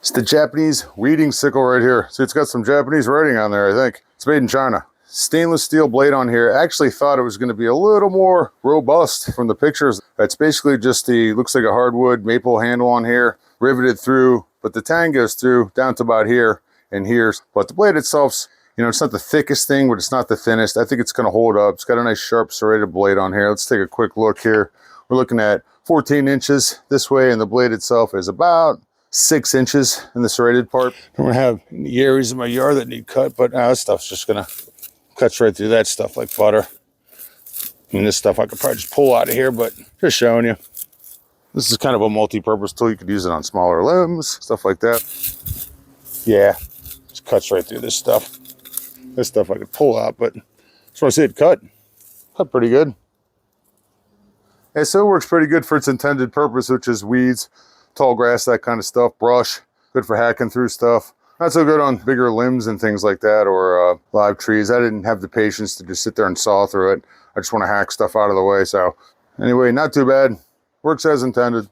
It's the Japanese weeding sickle right here. See, it's got some Japanese writing on there, I think. It's made in China. Stainless steel blade on here. I actually thought it was going to be a little more robust from the pictures. It's basically just looks like a hardwood maple handle on here, riveted through, but the tang goes through down to about here and here. But the blade itself's, you know, it's not the thickest thing, but it's not the thinnest. I think it's going to hold up. It's got a nice sharp serrated blade on here. Let's take a quick look here. We're looking at 14 inches this way, and the blade itself is about 6 inches in the serrated part. I don't have any areas in my yard that need cut, but this stuff's just gonna cut right through that stuff like butter. I mean, this stuff I could probably just pull out of here, but just showing you. This is kind of a multi-purpose tool. You could use it on smaller limbs, stuff like that. Yeah, just cuts right through this stuff. This stuff I could pull out, but just want to see it cut pretty good. And so it works pretty good for its intended purpose, which is weeds, tall grass, that kind of stuff, brush, good for hacking through stuff. Not so good on bigger limbs and things like that, or live trees. I didn't have the patience to just sit there and saw through it. I just want to hack stuff out of the way. So anyway, not too bad. Works as intended.